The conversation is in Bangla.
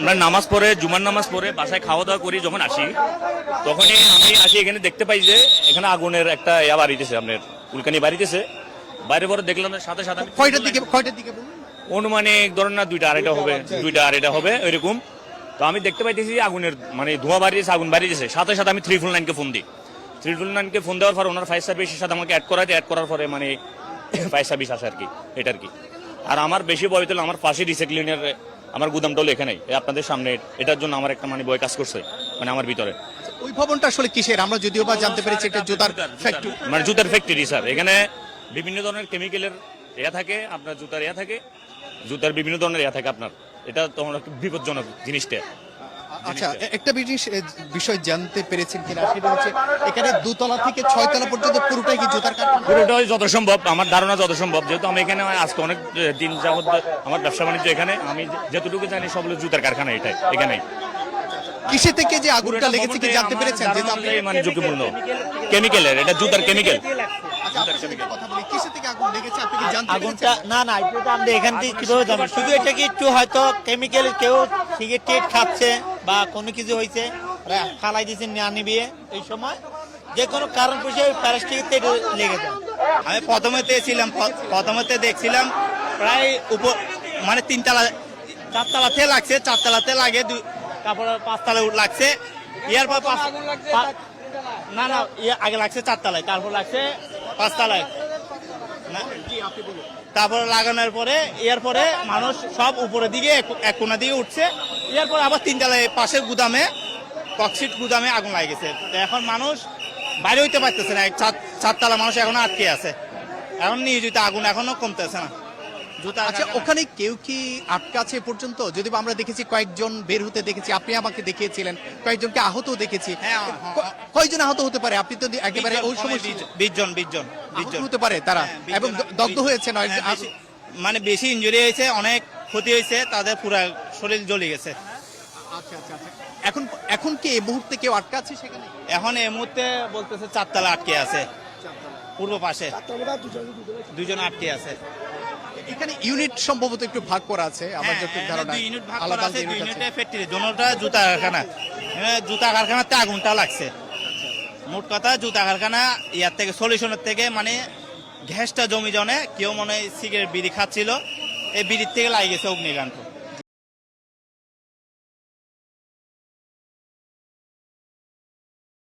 আমরা নামাজ পড়ে জুমার নামাজ পড়ে বাসায় খাওয়া দাওয়া করি, যখন আসি তখনই আমি আসি এখানে দেখতে পাই যে এখানে আগুনের একটা বাড়িতেছে, আপনার উল্কানি বাড়িতেছে। বাইরে পরে দেখলাম সাথে সাথে কয়টার দিকে বলুন? অনুমানিক ধরেন না 2টা 2:30 হবে ওইরকম। তো আমি দেখতে পাইতেছি আগুনের ধোঁয়া বাড়িয়েছে, আগুন বাড়িয়েছে। সাথে সাথে আমি 399-কে ফোন দিই। 399-কে ফোন দেওয়ার পর ওনার ফায়ার সার্ভিসের সাথে আমাকে অ্যাড করার পরে ফায়ার সার্ভিস আসে আর কি, এটা আর কি। আর আমার বেশি ভয় হলো আমার পাশে রিসাইক্লিংয়ের আমার গুদামটা হলো এখানেই, আপনাদের সামনে। এটার জন্য আমার একটা ভয় কাজ করছে আমার ভিতরে। ওই ভবনটা আসলে কিসের? আমরা যদিও বা জানতে পেরেছি এটা জুতার ফ্যাক্টরি, জুতার ফ্যাক্টরি স্যার। এখানে বিভিন্ন ধরনের কেমিক্যালের থাকে, আপনার জুতার থাকে, জুতার বিভিন্ন ধরনের থাকে আপনার। এটা তোমার বিপজ্জনক জিনিসটা। আচ্ছা, একটা বিষয় জানতে পেরেছেন কিনা সেটা হচ্ছে এখানে 2তলা থেকে 6তলা পর্যন্ত পুরোটাই কি জুতার কারখানা? পুরোটাই যত সম্ভব, আমার ধারণা যত সম্ভব, যেহেতু আমি এখানে আজকে অনেক দিন যাবত আমার ব্যবসা বাণিজ্য এখানে, আমি যতটুকু জানি সব হলো জুতার কারখানা এখানে। কিসে থেকে যে আগুনটা লেগেছে কি জানতে পেরেছেন? যে ঝুঁকিপূর্ণ কেমিক্যালের, এটা জুতার কেমিক্যাল। কথা বলি, কিসে থেকে আগুন লেগেছে আপনি কি জানতে আগুনটা না এটা আমরা এখান থেকে কিভাবে জানবো? শুধু এটা কি একটু হয়তো কেমিক্যাল, কেউ সিগারেট খাচ্ছে বা কোনো কিছু হয়েছে, ফালাই দিয়েছে না নিবিয়ে, এই সময় যে কোনো কারণ পুষে প্লাস্টিকতে লেগে যায়। আমি প্রথমেতে দেখছিলাম প্রায় উপর 3তলা 4তলাতে লাগছে, 4তলাতে লাগে, তারপরে 5তলায় লাগছে। ইয়ার পর না আগে লাগছে 4তলায়, তারপর লাগছে 5তলায়। তারপরে লাগানোর পরে এরপরে মানুষ সব উপরের দিকে এক কোনা দিকে উঠছে। এরপর আবার 3তলায় পাশের গুদামে, ককশিট গুদামে আগুন লাগে গেছে। এখন মানুষ বাইরে হইতে পারতেছে না, 4তলা মানুষ এখনো আটকে আছে। এখন নিয়োজিত আগুন এখনো কমতেছে না। আচ্ছা, ওখানে কেউ কি আটকা আছে পর্যন্ত? যদি আমরা দেখেছি কয়েকজন বের হতে দেখেছি, আপনি আমাকে দেখিয়েছিলেন, কয়েকজনকে আহত দেখেছি। কয়জন আহত হতে পারে? আপনি তো একেবারে ওই সময় 20 জন হতে পারে তারা, এবং দগ্ধ হয়েছে নয়, বেশি ইনজুরি হয়েছে, অনেক ক্ষতি হয়েছে, তাদের পুরো শরীর জ্বলে গেছে। আচ্ছা, এখন কি এই মুহূর্তে কেউ আটকা আছে সেখানে? এখন এই মুহূর্তে বলতেছে 4তলা আটকে আছে, পূর্ব পাশে 2জন আটকে আছে। এখানে ইউনিট সম্ভবত একটু ভাগ করা আছে, আমার যতটুকু ধারণা। 2 ইউনিট ভাগ করা আছে, 2 ইউনিটে ফ্যাক্টরি, দুটোটা জুতা কারখানা। জুতা কারখানাতে আগুনটা লাগছে। মোট কথা জুতা কারখানা ইয়ার থেকে সলিউশনের থেকে গ্যাসটা জমি জনে কেউ সিগারেট বিড়ি খাচ্ছিল, এই বিড়ির থেকে লাগে গেছে অগ্নিকাণ্ড।